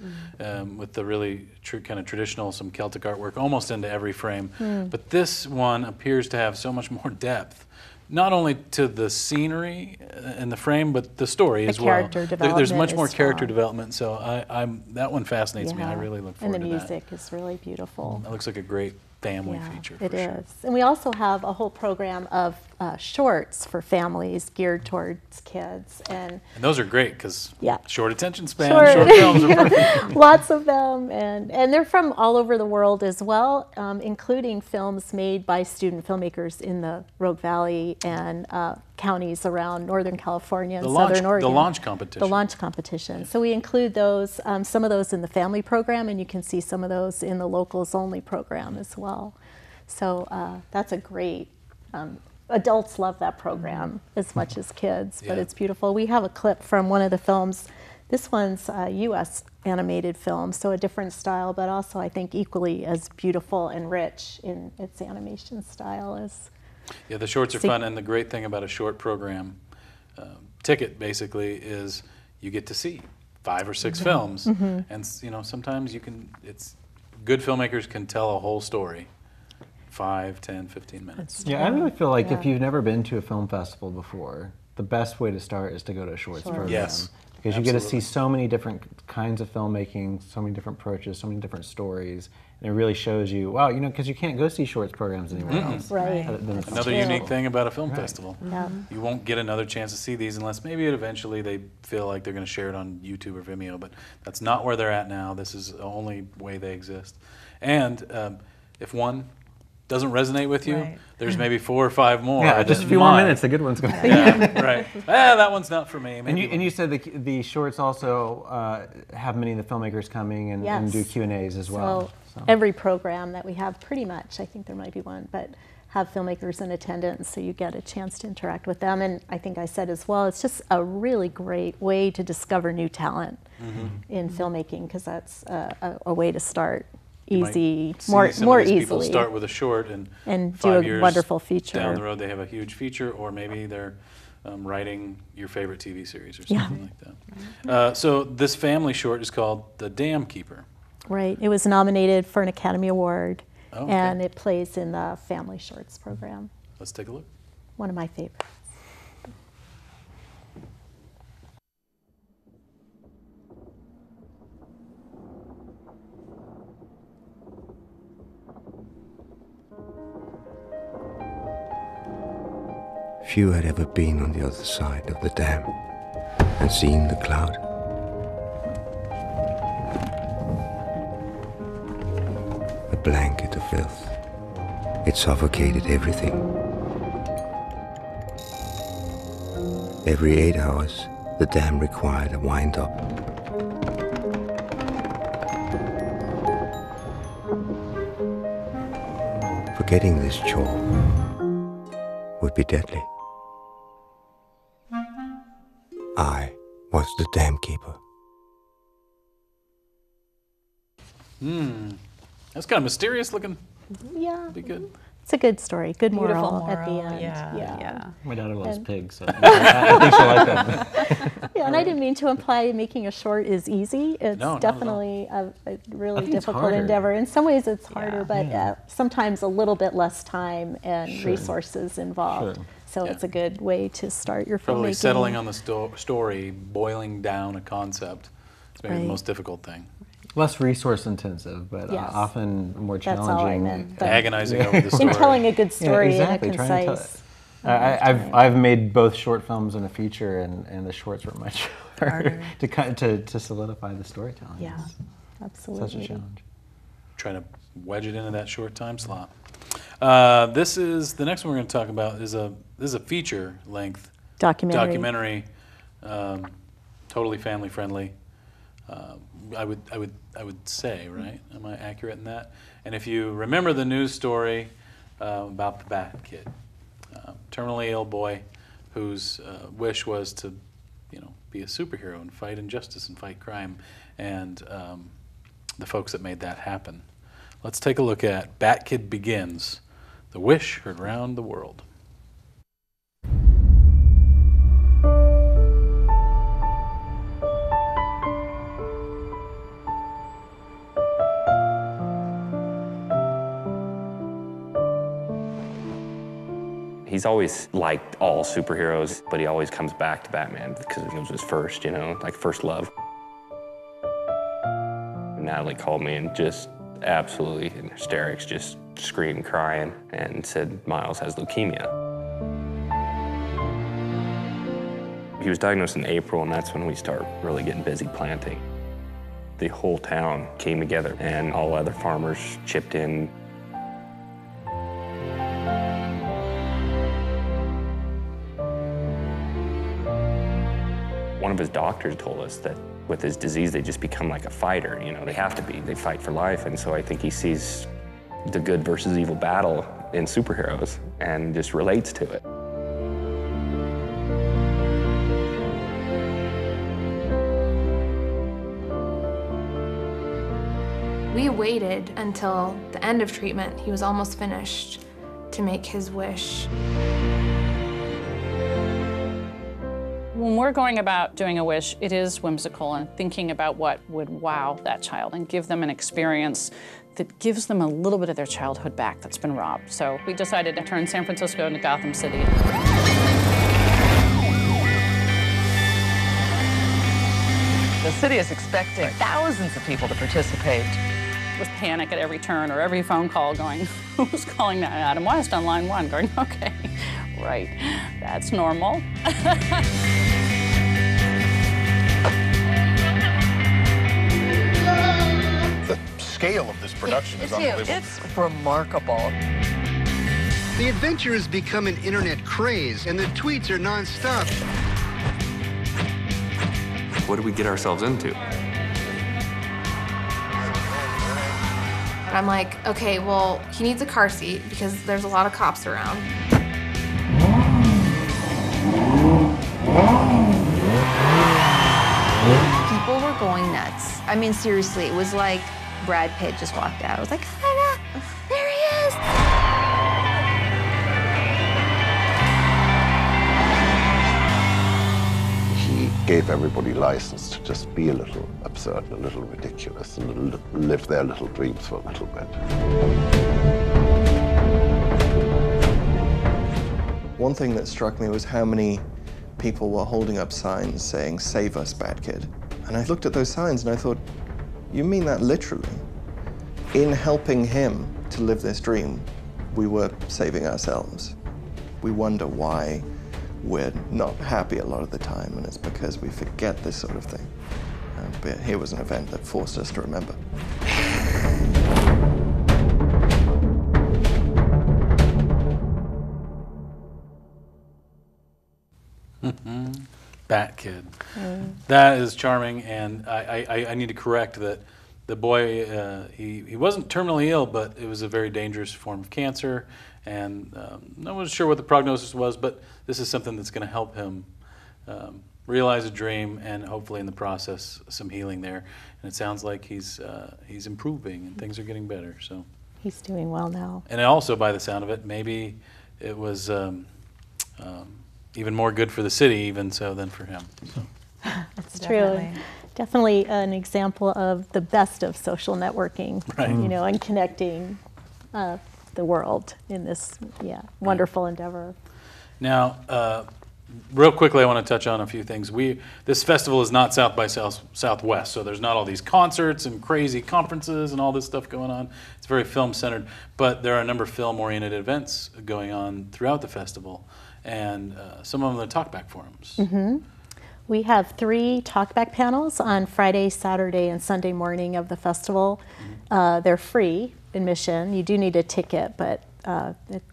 with the really kind of traditional, some Celtic artwork almost into every frame. But this one appears to have so much more depth, not only to the scenery and the frame, but the story as well. Character development There's much more is character strong. development, so that one fascinates me. I really look forward to that. And the music is really beautiful. It looks like a great family feature. It is. And we also have a whole program of shorts for families geared towards kids. And those are great because short attention span, short films are perfect. Lots of them. And they're from all over the world as well, including films made by student filmmakers in the Rogue Valley and counties around Northern California and Southern Oregon. The launch competition. The launch competition. So we include those, some of those in the family program, and you can see some of those in the locals only program as well. So that's a great, adults love that program as much as kids, but it's beautiful. We have a clip from one of the films. This one's a U.S. animated film, so a different style, but also I think equally as beautiful and rich in its animation style as. Yeah, the shorts are fun, and the great thing about a short program ticket basically is you get to see 5 or 6 films, and sometimes good filmmakers can tell a whole story. 5, 10, 15 minutes. Yeah, I really feel like if you've never been to a film festival before, the best way to start is to go to a shorts program. Yes, because you get to see so many different kinds of filmmaking, so many different approaches, so many different stories, and it really shows you, wow, because you can't go see shorts programs anywhere else. Right. Another unique thing about a film festival. Yeah. You won't get another chance to see these unless maybe eventually they feel like they're going to share it on YouTube or Vimeo, but that's not where they're at now. This is the only way they exist. And if one doesn't resonate with you, there's maybe 4 or 5 more. Yeah, just a few more minutes, the good one's going to right. That one's not for me. And you said the shorts also have many of the filmmakers coming and do Q&As as well. So every program that we have, pretty much, I think there might be one, but have filmmakers in attendance, so you get a chance to interact with them. And I think I said as well, it's just a really great way to discover new talent in filmmaking, because that's a way to start. Easy, more easily. People start with a short and do 5 a years wonderful feature. Down the road, they have a huge feature, or maybe they're writing your favorite TV series or something like that. So this family short is called The Dam Keeper. Right. It was nominated for an Academy Award, and it plays in the Family Shorts program. Let's take a look. One of my favorites. Few had ever been on the other side of the dam and seen the cloud. A blanket of filth. It suffocated everything. Every 8 hours, the dam required a wind-up. Forgetting this chore would be deadly. I was the dam keeper. That's kind of mysterious looking. Yeah. Be good. It's a good story. Good Beautiful moral at the moral, end. yeah. My daughter loves pigs, so I think she'll like that. and I didn't mean to imply making a short is easy. It's No, definitely a really it's difficult harder. endeavor. In some ways it's harder, but sometimes a little bit less time and resources involved. Sure. So it's a good way to start your Probably filmmaking. settling on the story, boiling down a concept. It's maybe the most difficult thing. Less resource intensive, but often more challenging. That's all I meant. But agonizing over the story. In telling a good story exactly. in a concise. I've made both short films and a feature, and the shorts were much harder to solidify the storytelling. Yeah, absolutely. Such a challenge. Trying to wedge it into that short time slot. This is the next one we're going to talk about is a feature length documentary, totally family friendly. I would say, right? Am I accurate in that? And if you remember the news story about the Bat Kid, terminally ill boy whose wish was to, be a superhero and fight injustice and fight crime, and the folks that made that happen. Let's take a look at Bat Kid Begins, the wish heard round the world. He's always liked all superheroes, but he always comes back to Batman because it was his first, like first love. Natalie called me and just absolutely in hysterics, just screamed, crying, and said Miles has leukemia. He was diagnosed in April, and that's when we start really getting busy planting. The whole town came together, and all other farmers chipped in. One of his doctors told us that with his disease, they just become like a fighter. They have to be. They fight for life. And so I think he sees the good versus evil battle in superheroes and just relates to it. We waited until the end of treatment. He was almost finished to make his wish. When we're going about doing a wish, it is whimsical and thinking about what would wow that child and give them an experience that gives them a little bit of their childhood back that's been robbed. So we decided to turn San Francisco into Gotham City. The city is expecting thousands of people to participate. With panic at every turn or every phone call going, who's calling now? Adam West on line 1, going, okay, right, that's normal. The scale of this production is unbelievable. It's remarkable. The adventure has become an internet craze, and the tweets are nonstop. What did we get ourselves into? I'm like, okay, well, he needs a car seat because there's a lot of cops around. People were going nuts. I mean, seriously, it was like Brad Pitt just walked out. I was like, oh, there he is. He gave everybody license to just be a little absurd, a little ridiculous, and live their little dreams for a little bit. One thing that struck me was how many people were holding up signs saying, "Save us, Bad Kid." And I looked at those signs and I thought, you mean that literally? In helping him to live this dream, we were saving ourselves. We wonder why we're not happy a lot of the time, and it's because we forget this sort of thing. But here was an event that forced us to remember. Bat Kid. That is charming, and I need to correct that the boy, he wasn't terminally ill, but it was a very dangerous form of cancer, and I wasn't sure what the prognosis was, but this is something that's going to help him realize a dream, and hopefully in the process some healing there. And it sounds like he's improving and things are getting better. So he's doing well now. And also, by the sound of it, maybe it was even more good for the city, even so, than for him. So That's true. Definitely an example of the best of social networking, you know, and connecting the world in this wonderful endeavor. Now, real quickly, I want to touch on a few things. This festival is not South by Southwest, so there's not all these concerts and crazy conferences and all this stuff going on. It's very film-centered, but there are a number of film-oriented events going on throughout the festival, and some of them are talkback forums. Mm-hmm. We have 3 talkback panels on Friday, Saturday, and Sunday morning of the festival. They're free admission. You do need a ticket, but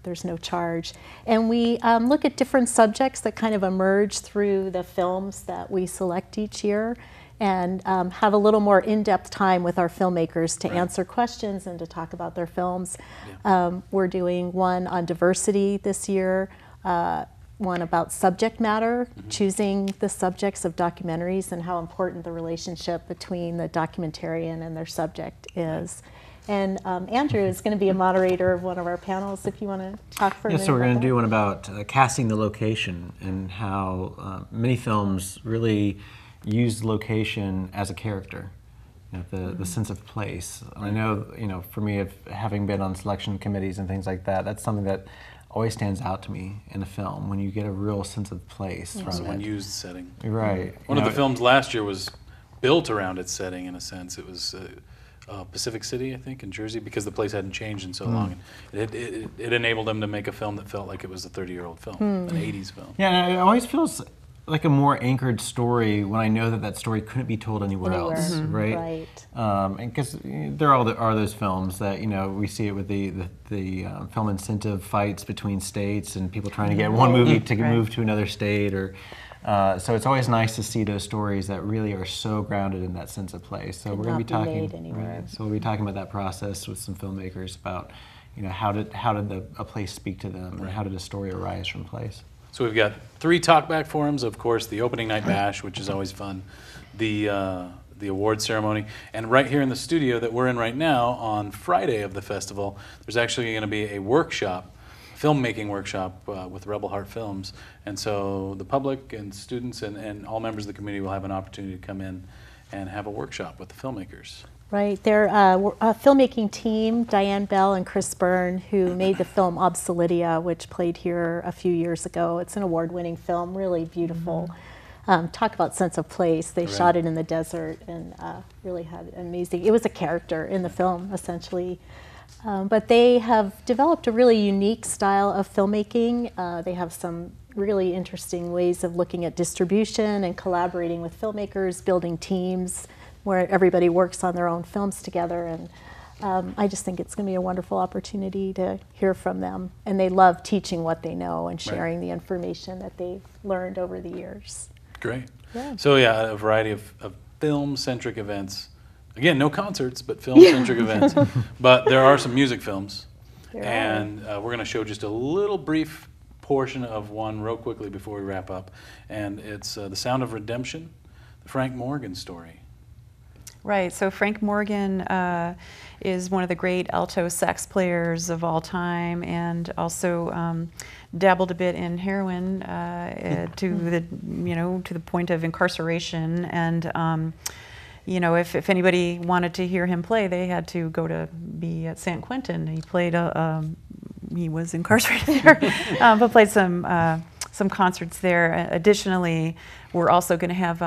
there's no charge. And we look at different subjects that kind of emerge through the films that we select each year, and have a little more in-depth time with our filmmakers to answer questions and to talk about their films. We're doing one on diversity this year, one about subject matter, choosing the subjects of documentaries and how important the relationship between the documentarian and their subject is. And Andrew is going to be a moderator of one of our panels if you want to talk for a minute. So we're going to do one about casting the location and how many films really use location as a character, you know, the sense of place. I know, you know, for me, having been on selection committees and things like that, that's something that always stands out to me in a film, when you get a real sense of place from it. It's an unused setting. Right. One of the films last year was built around its setting, in a sense. It was Pacific City, I think, in Jersey, because the place hadn't changed in so long. It enabled them to make a film that felt like it was a 30-year-old film, an 80s film. Yeah, and it always feels like a more anchored story when I know that that story couldn't be told anywhere else, right? And because there are those films that, you know, we see it with the film incentive fights between states and people trying to get one movie to move to another state, or so it's always nice to see those stories that really are so grounded in that sense of place. So we're going to be talking, so we'll be talking about that process with some filmmakers about, you know, how did a place speak to them, and how did a story arise from place. So we've got 3 talkback forums, of course, the opening night bash, which is always fun, the award ceremony, and right here in the studio that we're in right now, on Friday of the festival, there's actually going to be a workshop, filmmaking workshop with Rebel Heart Films, and so the public and students and all members of the community will have an opportunity to come in and have a workshop with the filmmakers. Right, they're a filmmaking team, Diane Bell and Chris Byrne, who made the film Obsoletia, which played here a few years ago. It's an award-winning film, really beautiful. Talk about sense of place. They shot it in the desert and really had amazing, it was a character in the film, essentially. But they have developed a really unique style of filmmaking. They have some really interesting ways of looking at distribution and collaborating with filmmakers, building teams where everybody works on their own films together, and I just think it's going to be a wonderful opportunity to hear from them. And they love teaching what they know and sharing the information that they've learned over the years. Great. So yeah, a variety of film-centric events. Again, no concerts, but film-centric events. But there are some music films, and we're going to show just a little brief portion of one real quickly before we wrap up, and it's The Sound of Redemption, the Frank Morgan story. Right, so Frank Morgan is one of the great alto sax players of all time, and also dabbled a bit in heroin to the point of incarceration. And you know, if anybody wanted to hear him play, they had to go to be at San Quentin. He played he was incarcerated there, but played some concerts there. Additionally, we're also going to have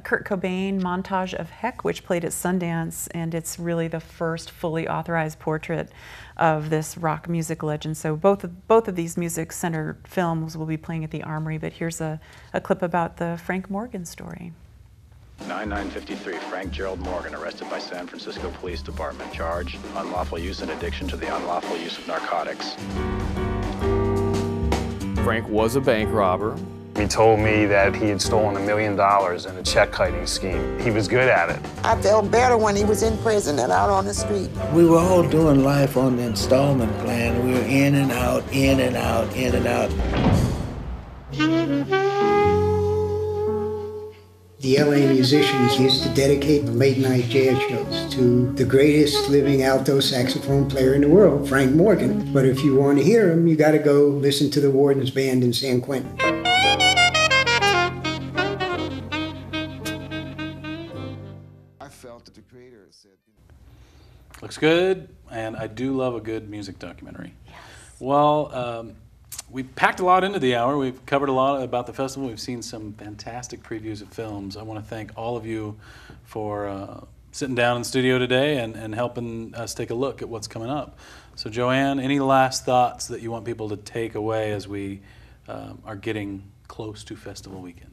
Kurt Cobain montage of Heck, which played at Sundance, and it's really the first fully authorized portrait of this rock music legend. So both of these music-centered films will be playing at the Armory, but here's a clip about the Frank Morgan story. 9953, Frank Gerald Morgan, arrested by San Francisco Police Department. Charge, unlawful use and addiction to the unlawful use of narcotics. Frank was a bank robber. He told me that he had stolen $1 million in a check-kiting scheme. He was good at it. I felt better when he was in prison and out on the street. We were all doing life on the installment plan. We were in and out, in and out, in and out. The LA musicians used to dedicate the late-night jazz shows to the greatest living alto saxophone player in the world, Frank Morgan. But if you want to hear him, you got to go listen to the Warden's Band in San Quentin. Looks good, and I do love a good music documentary. Yes. Well, we packed a lot into the hour. We've covered a lot about the festival. We've seen some fantastic previews of films. I want to thank all of you for sitting down in the studio today and helping us take a look at what's coming up. So Joanne, any last thoughts that you want people to take away as we are getting close to festival weekend?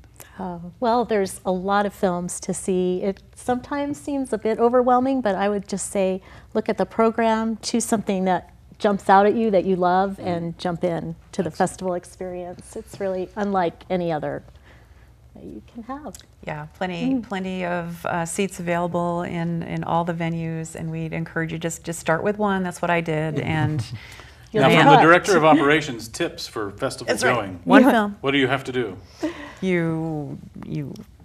Well, there's a lot of films to see. It sometimes seems a bit overwhelming, but I would just say look at the program, choose something that jumps out at you that you love, and jump in to the festival experience. It's really unlike any other that you can have. Yeah, plenty of seats available in all the venues, and we'd encourage you just start with one. That's what I did, and now, from the Director of Operations, tips for festival going. Right. One film. What do you have to do? You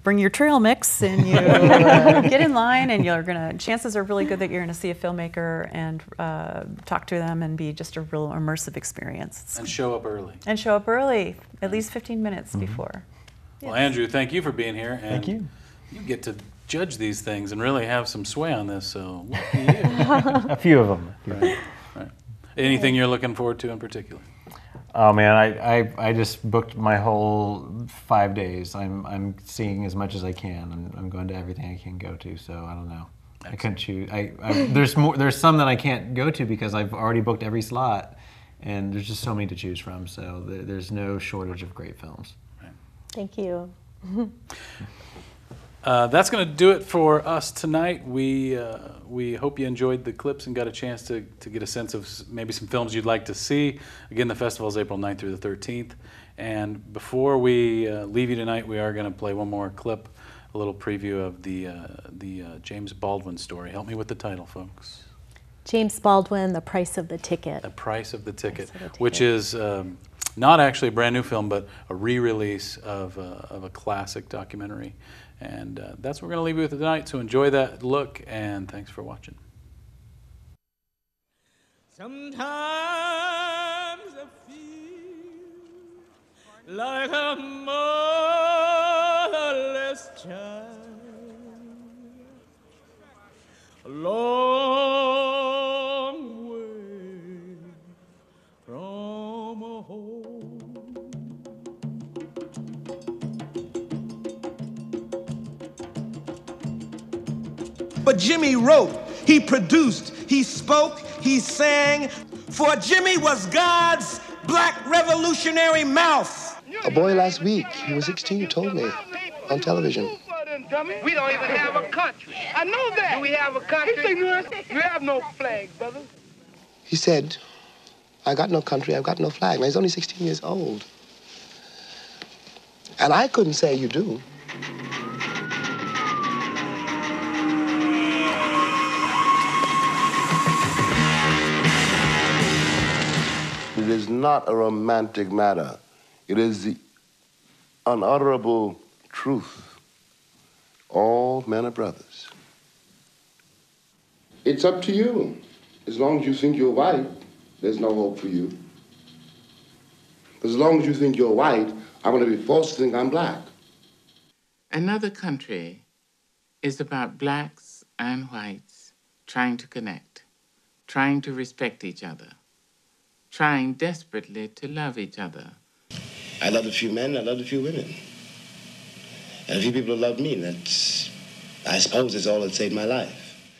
bring your trail mix and you get in line, and chances are really good that you're gonna see a filmmaker and talk to them and be just a real immersive experience. And show up early. And show up early, at least 15 minutes before. Well, Andrew, thank you for being here. And thank you. You get to judge these things and really have some sway on this, so lucky you. A few of them. Right. Anything you're looking forward to in particular? Oh man, I just booked my whole 5 days. I'm seeing as much as I can. I'm going to everything I can go to. So I don't know. Excellent. I couldn't choose. There's some that I can't go to because I've already booked every slot, and there's just so many to choose from. So there's no shortage of great films. Right. Thank you. That's going to do it for us tonight. We hope you enjoyed the clips and got a chance to get a sense of maybe some films you'd like to see. Again, the festival is April 9th through the 13th. And before we leave you tonight, we are going to play one more clip, a little preview of the James Baldwin story. Help me with the title, folks. James Baldwin, The Price of the Ticket. The Price of the Ticket, which is not actually a brand new film, but a re-release of a classic documentary. And that's what we're going to leave you with tonight. So enjoy that look, and thanks for watching. Sometimes I feel like a motherless child, a long way from home. But Jimmy wrote, he produced, he spoke, he sang, for Jimmy was God's black revolutionary mouth. A boy last week, he was 16, told me on television. We don't even have a country. I know that. Do we have a country? You have no flag, brother. He said, I got no country, I've got no flag. Now, he's only 16 years old. And I couldn't say you do. It is not a romantic matter. It is the unutterable truth. All men are brothers. It's up to you. As long as you think you're white, there's no hope for you. As long as you think you're white, I'm going to be forced to think I'm black. Another country is about blacks and whites trying to connect, trying to respect each other, trying desperately to love each other. I loved a few men, I loved a few women. And a few people who loved me, that's, I suppose, is all that saved my life.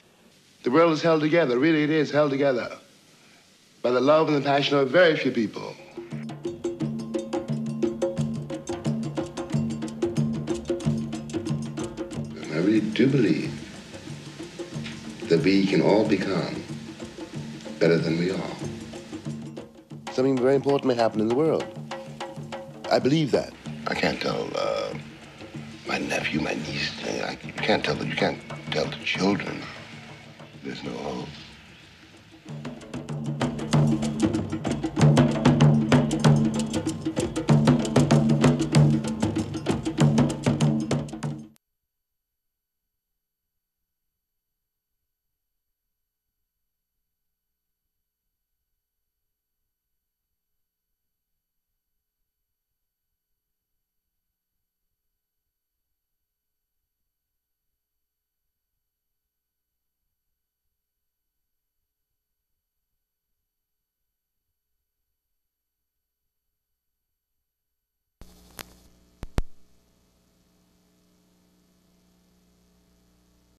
The world is held together, really it is held together, by the love and the passion of very few people. And I really do believe that we can all become better than we are. Something very important may happen in the world. I believe that. I can't tell my nephew, my niece, you can't tell the children. There's no hope.